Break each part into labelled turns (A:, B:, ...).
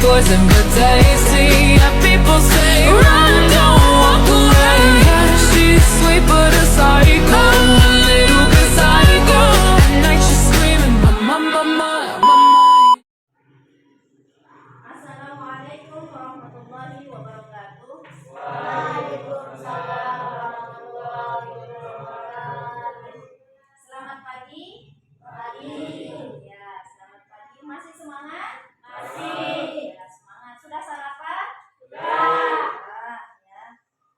A: poison but tasty. Yeah, people say run, don't walk away. Yeah, she's sweet but a psycho, a little bit psycho. At night she's screaming, mama, mama, mama.
B: Assalamualaikum warahmatullahi wabarakatuh. Waalaikumsalam warahmatullahi wabarakatuh. Selamat pagi. Ya, selamat pagi. Masih semangat? Masih. Ya, semangat. Sudah sarapan? Sudah. Ya.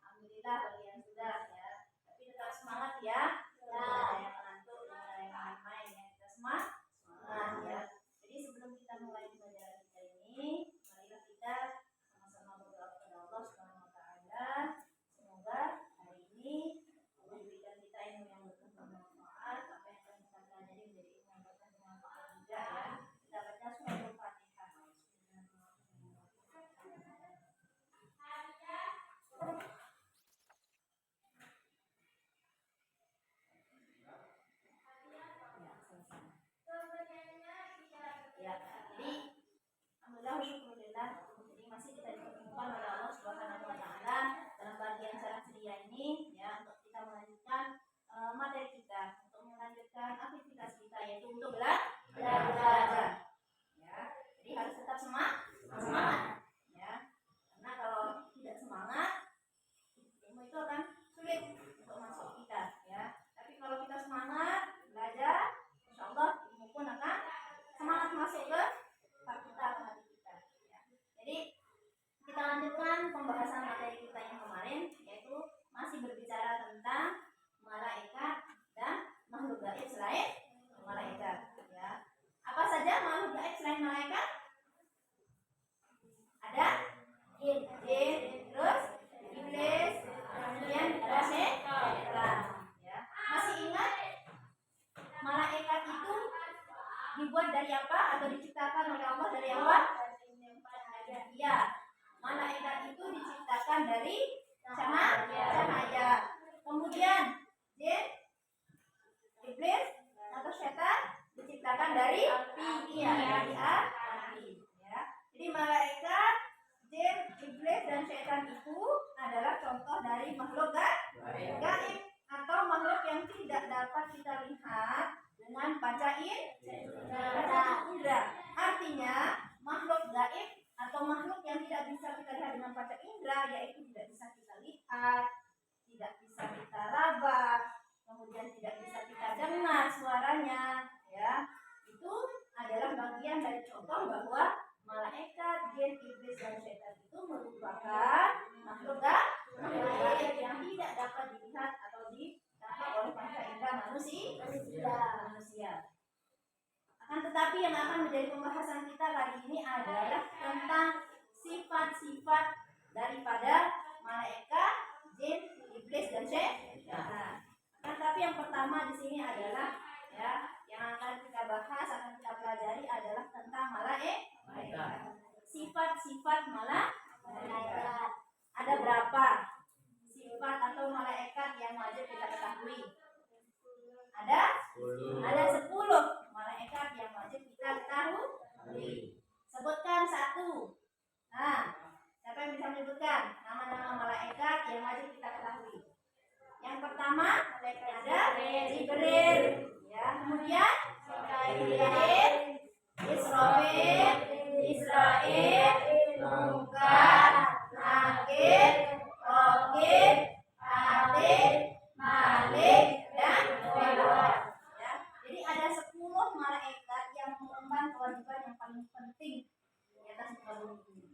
B: Alhamdulillah bagi yang sudah ya. Tapi tetap semangat ya. Jangan mengantuk, jangan main ya. Kita semangat ya. Jadi sebelum kita mulai pelajaran kita ini, marilah kita sama-sama berdoa kepada Allah Subhanahu wa taala. Semoga hari ini Allah berikan kita ilmu yang bermanfaat, apa yang akan kita pelajari menjadi ilmu yang bermanfaat juga ya. Kita baca surah Al-Fatihah. Ya, jadi alhamdulillah syukurillah. Jadi masih kita dipertemukan oleh Allah Subhanahu wa taala dalam bagian syarat ceria ini ya, untuk kita melanjutkan materi kita, untuk melanjutkan aktivitas kita, yaitu untuk belajar. Ya. Jadi harus tetap semangat ya. Karena kalau tidak semangat, ilmu itu akan sulit untuk masuk kita ya. Tapi kalau kita semangat belajar, insyaallah ilmu pun akan semangat masuk ke otak kita, ke hati kita ya. Jadi kita lanjutkan pembahasan materi kita yang kemarin, yaitu masih berbicara tentang malaikat dan makhluk gaib selain malaikat ya. Apa saja makhluk gaib selain malaikat? Ada jin, terus iblis, kemudian ada setan ya. Masih ingat malaikat itu dibuat dari apa atau diciptakan oleh Allah dari apa? Ya, malaikat itu diciptakan dari cahaya. Kemudian jin, iblis atau setan diciptakan dari api ya. Jadi malaikat, jin, iblis dan setan itu adalah contoh dari makhluk gaib atau makhluk yang tidak dapat kita lihat dengan panca indera. Artinya makhluk gaib atau makhluk yang tidak bisa kita lihat dengan panca indera, yaitu tidak bisa kita lihat, tidak bisa kita raba, kemudian tidak bisa kita dengar suaranya ya. Itu adalah bagian dari contoh bahwa malaikat, jin, iblis dan setan itu merupakan makhluk gaib yang tidak dapat dilihat atau ditangkap oleh panca indera manusia. Akan tetapi yang akan menjadi pembahasan kita kali ini adalah tentang sifat-sifat daripada malaikat, jin, iblis dan setan. Akan tetapi yang pertama di sini adalah ya, yang akan kita bahas, akan kita pelajari adalah tentang malaikat. Sifat-sifat malaikat. Ada berapa sifat atau malaikat yang wajib kita ketahui? Ada 10 malaikat yang wajib kita ketahui. Sebutkan satu. Nah, siapa yang bisa menyebutkan nama-nama malaikat yang wajib kita ketahui? Yang pertama ada Jibril, ya. Kemudian Mikail, Israil, Munkar, Nakir, Raqib, Atid, Malik dan Ridwan. Ya. Jadi ada 10 malaikat yang mengemban kewajiban yang paling penting di atas muka bumi.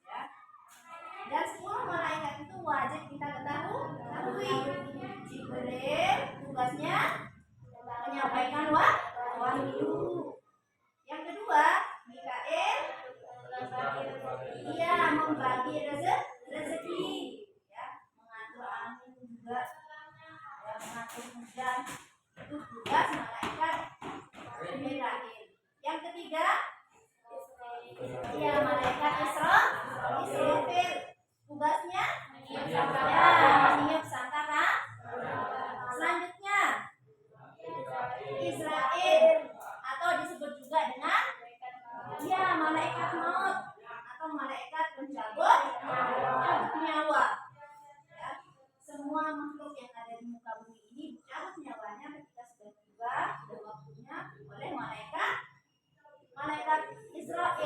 B: Ya. Dan 10 malaikat itu wajib kita ketahui. Jibril tugasnya menyampaikan wahyu. Yang kedua, Mikail membagi rezeki, ya, mengatur angin juga, ya, mengatur hujan. Itu tugas malaikat Mikail. Yang ketiga, malaikat Israfil. Tugasnya meniup sangkakala. Selanjutnya Israel atau disebut juga dengan malaikat maut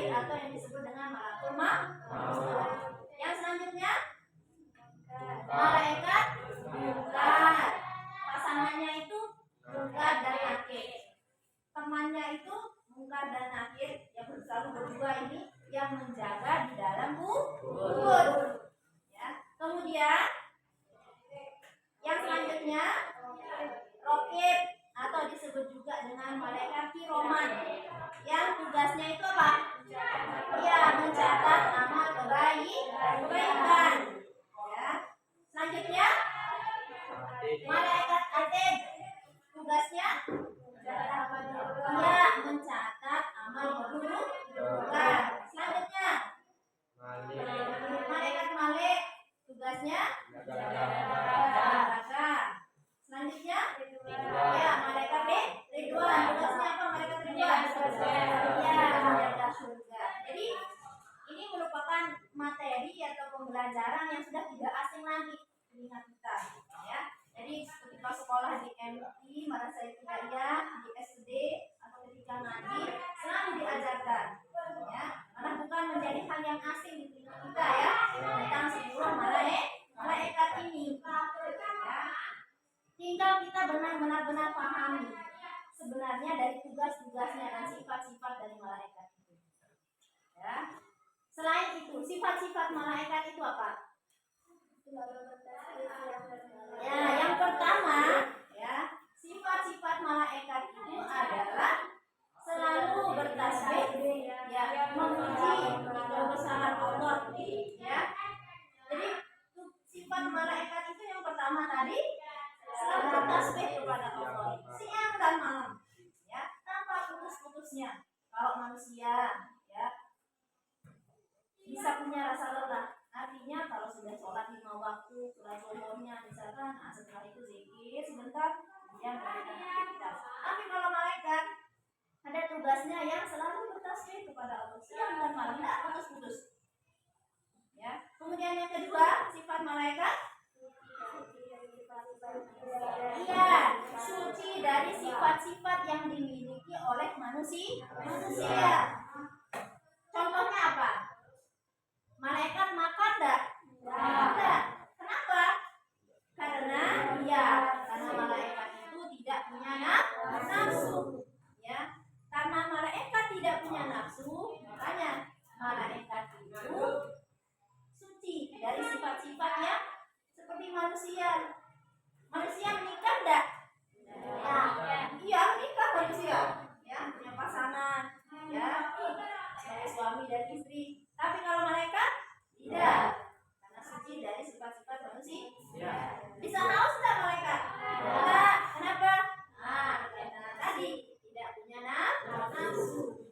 B: gaib atau yang disebut dengan malakul maut. Yang selanjutnya malaikat munkar. Pasangannya itu munkar dan nakir. Temannya itu munkar dan nakir yang selalu berdua ini yang menjaga di dalam kubur. Ya. Kemudian yang selanjutnya rokib atau disebut juga dengan malaikat kiroman yang tugasnya itu apa? Ya, mencatat amal kebaikan. Ya. Selanjutnya malaikat atid tugasnya ya mencatat amal keburukan. Selanjutnya malaikat malik tugasnya neraka. Selanjutnya ya malaikat ridwan tugasnya apa? Malaikat ridwan ya menjaga surga. Jadi ini merupakan materi atau pembelajaran yang sudah tidak asing lagi telinga kita, ya. Jadi ketika sekolah di MT, Madrasah Ibtidaiyah, di SD atau ketika ngaji selalu diajarkan, ya. Karena bukan menjadi hal yang asing di telinga kita, ya, tentang 10 malaikat ini. Ya. Tinggal kita benar-benar pahami sebenarnya dari tugas-tugasnya dan sifat-sifat dari malaikat itu. Ya. Selain itu, sifat-sifat malaikat itu apa? Ya, yang pertama, ya, sifat-sifat malaikat itu adalah selalu bertasbih, ya, memuji kebesaran Allah, ya. Jadi sifat malaikat itu yang pertama tadi selalu bertasbih kepada Allah siang dan malam, ya, tanpa putus-putusnya. Kalau manusia, ya, bisa punya rasa lelah. Artinya kalau sudah sholat 5 waktu, sholat zuhurnya misalkan, nah setelah itu zikir sebentar, kemudian melakukan aktivitas. Tapi kalau malaikat ada tugasnya yang selalu bertasbih kepada Allah siang dan malam, tidak putus-putus. Ya. Kemudian yang kedua, sifat malaikat, iya, suci dari sifat-sifat yang dimiliki oleh manusia. Contohnya apa? Malaikat makan enggak? Enggak. Kenapa? Karena malaikat itu tidak punya nafsu. Ya. Karena malaikat tidak punya nafsu, makanya malaikat itu suci dari sifat-sifat yang seperti manusia. Manusia menikah enggak? Ya. Iya, menikah manusia. Ya, punya pasangan, ya. Sebagai suami dan istri. Tapi kalau malaikat tidak, karena suci dari sifat-sifat manusia. Bisa haus tidak malaikat? Tidak. Kenapa? Nah, karena tadi tidak punya nafsu.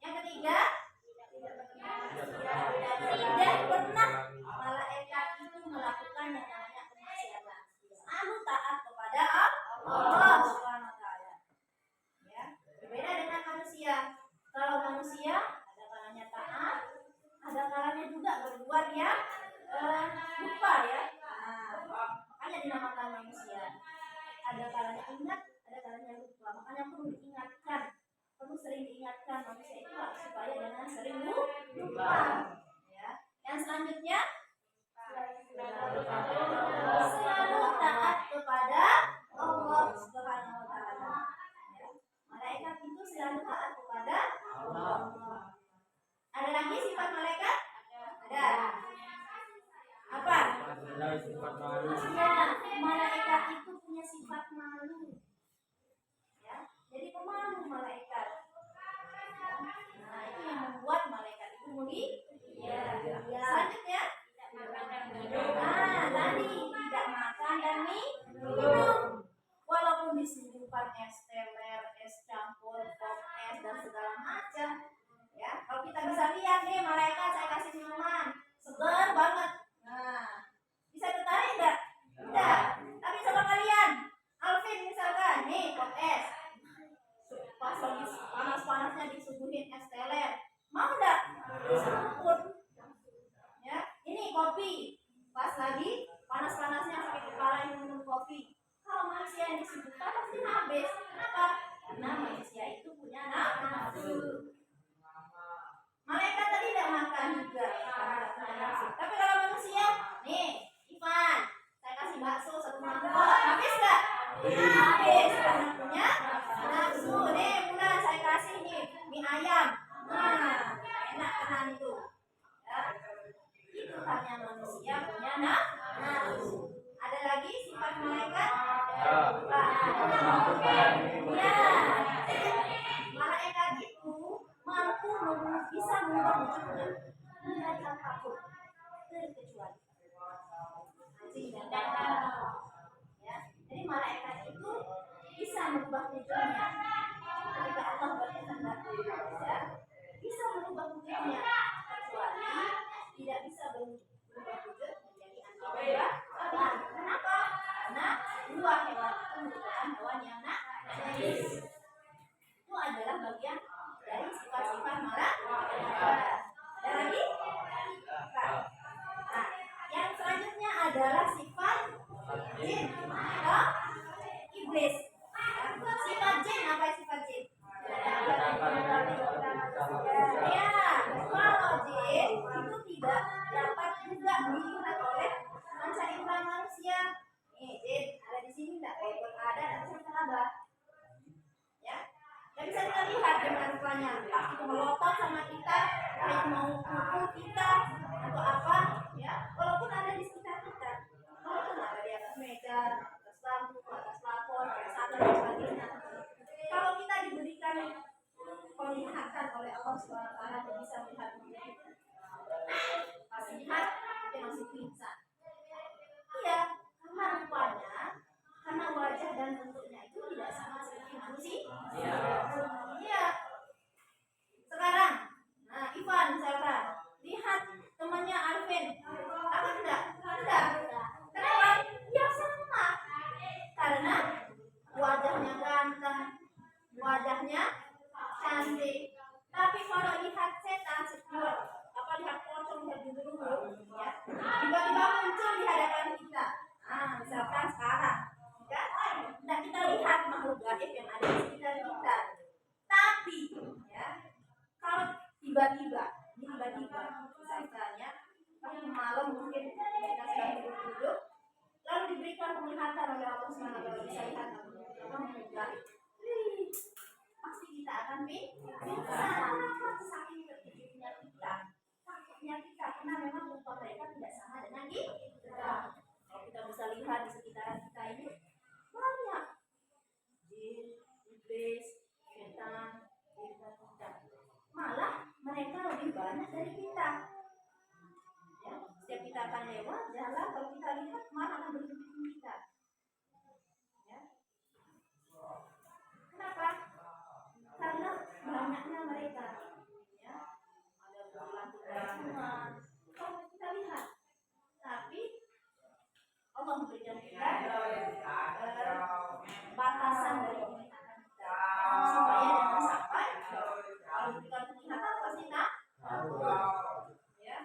B: Yang ketiga, tidak pernah malaikat itu melakukan yang namanya kemaksiatan. Selalu taat kepada Allah Subhanahu wa taala. Ya, berbeda dengan manusia. Kalau manusia ada kalanya taat, ada kalanya juga berbuat yang lupa, ya. Nah, makanya dinamakan manusia. Ada kalanya ingat, ada kalanya lupa. Makanya perlu diingatkan, perlu sering diingatkan manusia itu supaya jangan sering lupa. Ya. Yang selanjutnya selalu taat kepada Allah Subhanahu wa taala. Ya. Malaikat itu selalu taat kepada Allah. Ada lagi sifat malaikat? Ada. Apa? Ya, malaikat itu punya sifat malu. Ya, jadi pemalu malaikat. Nah, itu yang membuat malaikat itu mulia. Selanjutnya, tadi tidak makan dan minum. Walaupun disuguhkan es teler, es campur, pop es dan segala macam. Ya, kalau kita bisa lihat nih malaikat saya kasih minuman segar banget. Nah, bisa tertarik enggak? Tidak. Tapi coba kalian, Alvin misalkan, nih pop es. Pas lagi panas-panasnya disuguhin es teler, mau enggak? Sempur. Ya, ini kopi. Pas lagi panas-panasnya sakit kepala yang minum kopi. Kalau manusia yang disuguhkan pasti habis. Kenapa? Karena manusia itu punya nafsu. tidak bisa berubah wujudnya, kecuali tidak bisa berubah wujud menjadi anjing Allah. Kenapa? Karena dua hewan itu merupakan hewan yang najis. Itu adalah bagian dari sifat-sifat malaikat. Ada lagi? Nah, yang selanjutnya adalah sifat jin atau iblis. Sifat jin, apa sifat jin? Ya, kalau jin itu tidak dapat juga dilihat oleh panca indera manusia. Nih, jin ada di sini enggak? Walaupun ada, tapi saya salah. Ya, nggak bisa kita lihat dengan rupanya. Entah itu melotot sama kita, entah itu mau pukul kita atau apa, ya. Walaupun ada di sekitar kita, walaupun ada di atas meja, atas lampu, atas plafon, satu dan sebagainya. Kalau kita diberikan penglihatan oleh Allah SWT dan bisa melihat itu, pasti lihat dia masih pingsan. Iya, karena rupanya, karena wajah dan bentuknya itu tidak sama seperti manusia. Iya. Sekarang, nah Ivan misalkan lihat temannya Alvin, apa tidak? Tidak. Kenapa? Ya sama. Karena wajahnya ganteng, wajahnya cantik. Tapi kalau lihat setan, sekor, apa lihat pocong, lihat genderuwo, ya, tiba-tiba muncul di hadapan kita. Nah, misalkan sekarang, ya, nah kita lihat makhluk gaib yang ada di sekitar kita. Tapi, ya, kalau tiba-tiba, misalnya, malam mungkin kita sedang duduk, lalu diberikan penglihatan oleh Allah SWT, bisa lihat makhluk gaib. Pasti kita akan pingsan. Saking terkejutnya kita, takutnya kita, karena memang rupa mereka tidak sama dengan kita. Kalau kita bisa lihat di sekitaran kita ini banyak jin, iblis, setan, kita. Malah mereka lebih banyak dari kita. Ya, setiap kita akan lewat jalan, kalau kita lihat malah akan berhenti kita. Ya. Kenapa? Karena banyaknya mereka, ya, ada bulan-bulan kalau kita lihat, tapi Allah memberikan kita batasan dari penglihatan kita supaya jangan sampai kalau diberikan penglihatan pasti takut, ya.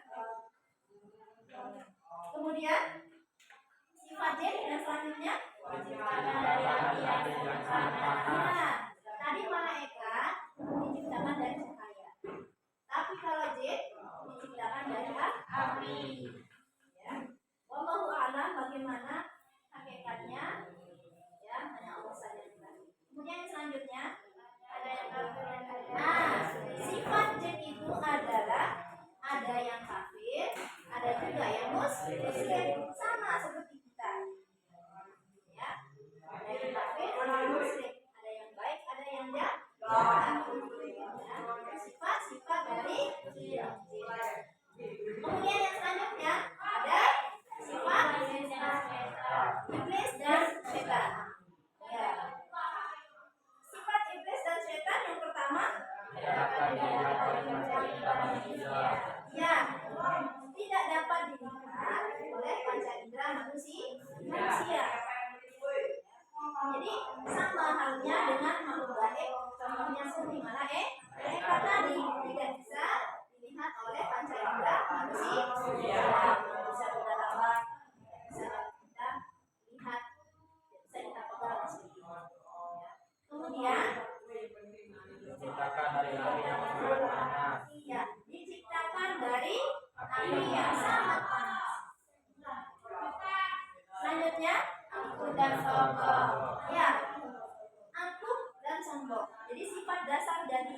B: Kemudian sifat jin yang selanjutnya diciptakan dari api yang sederhana. Tadi malaikat diciptakan dari cahaya, tapi kalau jin diciptakan dari api. Ya, wallahu a'lam bagaimana hakikatnya, ya hanya Allah saja yang tahu. Kemudian yang selanjutnya ada yang kafir dan nah, sifat jin itu adalah ada yang kafir, ada juga yang muslim, sama seperti kita. Ya, ada yang kafir, ada yang muslim, ada yang baik, ada yang jahat. Sifat-sifat dari jin. Kemudian yang selanjutnya ada sifat iblis dan setan. Ya. Sifat iblis dan setan yang pertama, ya, tidak dapat dilihat oleh panca indera manusia. Jadi sama halnya dengan makhluk gaib, contohnya seperti malaikat tadi tidak bisa dilihat oleh panca indera manusia. Bisa kita rawat, bisa kita lihat, bisa kita pegang. Kemudian
C: diciptakan dari api yang sangat panas.
B: iya, diciptakan dari api yang sangat panas. Selanjutnya angkuh dan sombong. Ya, angkuh dan sombong. Jadi sifat dasar dari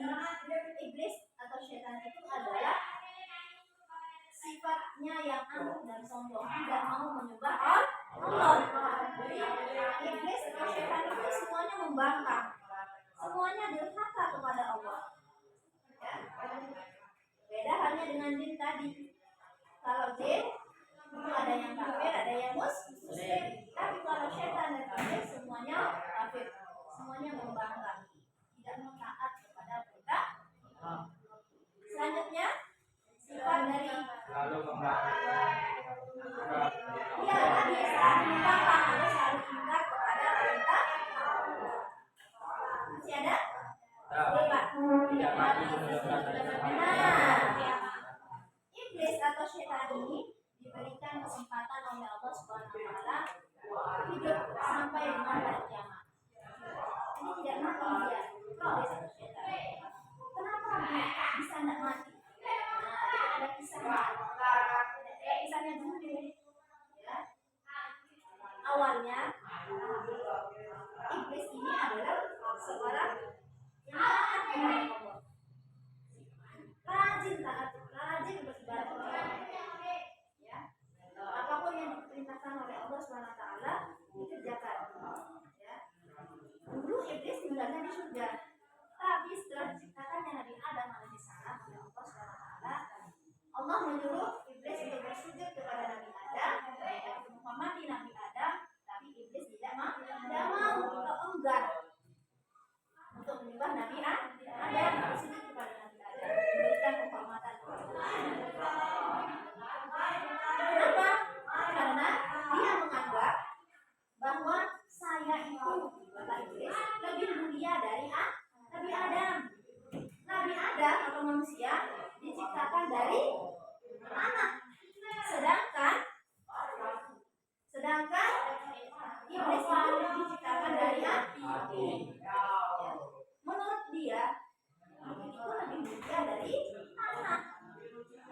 B: iblis atau setan itu adalah sifatnya yang angkuh dan sombong, tidak mau menyembah Allah. Jadi iblis atau setan itu semuanya membangkang, semuanya durhaka kepada Allah. Ya. Beda halnya dengan jin tadi. Kalau jin itu ada yang kafir, ada yang muslim. Tapi kalau setan dan iblis semuanya kafir, semuanya membangkang, tidak mau taat kepada perintah
C: tidak mati menurunkan dari
B: Nah, iblis atau setan ini diberikan kesempatan oleh Allah Subhanahu wa taala hidup sampai dengan hari kiamat. Ini tidak mati dia, iblis atau setan. Kenapa dia bisa tidak mati? Nah, ada kisahnya. Ada kisahnya dulu nih. Ya. Awalnya iblis ini adalah seorang yang taat kepada Allah. Rajin beribadah kepada Allah. Ya. Apapun yang diperintahkan oleh Allah SWT dikerjakan. Ya. Dulu iblis tinggalnya di surga, tapi setelah diciptakannya Nabi Adam alaihissalam oleh Allah SWT, Allah menyuruh iblis untuk bersujud kepada Nabi Adam, yaitu menghormati Nabi Adam, tapi iblis tidak mau atau enggan untuk menyembah Nabi Adam, bersujud kepada Nabi Adam, memberikan penghormatan kepada Nabi Adam. Kenapa? Karena dia menganggap bahwa saya itu, kata iblis, lebih mulia dari Nabi Adam. Nabi Adam atau manusia diciptakan dari anak, sedangkan iblis itu diciptakan dari api. Menurut dia itu lebih mulia dari anak.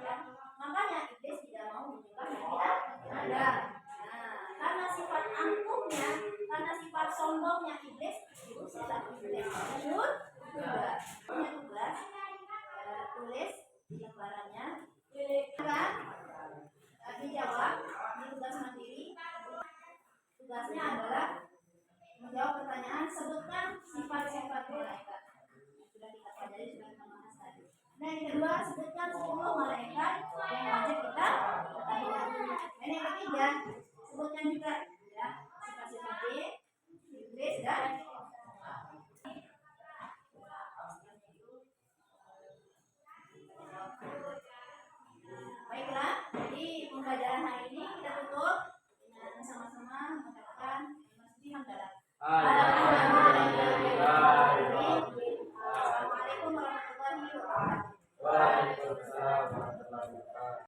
B: Ya. Makanya iblis tidak mau menyembah Nabi Adam. Nah, karena sifat angkuhnya, karena sifat sombongnya iblis, diusirlah iblis punya tugas, tulis di lembarannya, kan dijawab di tugas mandiri. Tugasnya adalah menjawab pertanyaan, sebutkan sifat-sifat malaikat. Sudah kita pelajari sudah kita bahas tadi. Nah, yang kedua, sebutkan 10 malaikat yang wajib kita ketahui. Dan yang ketiga, sebutkan juga ya sifat-sifat iblis dan baiklah. Jadi pembelajaran hari ini kita tutup dengan sama-sama mengucapkan terima kasih.
C: Alhamdulillah.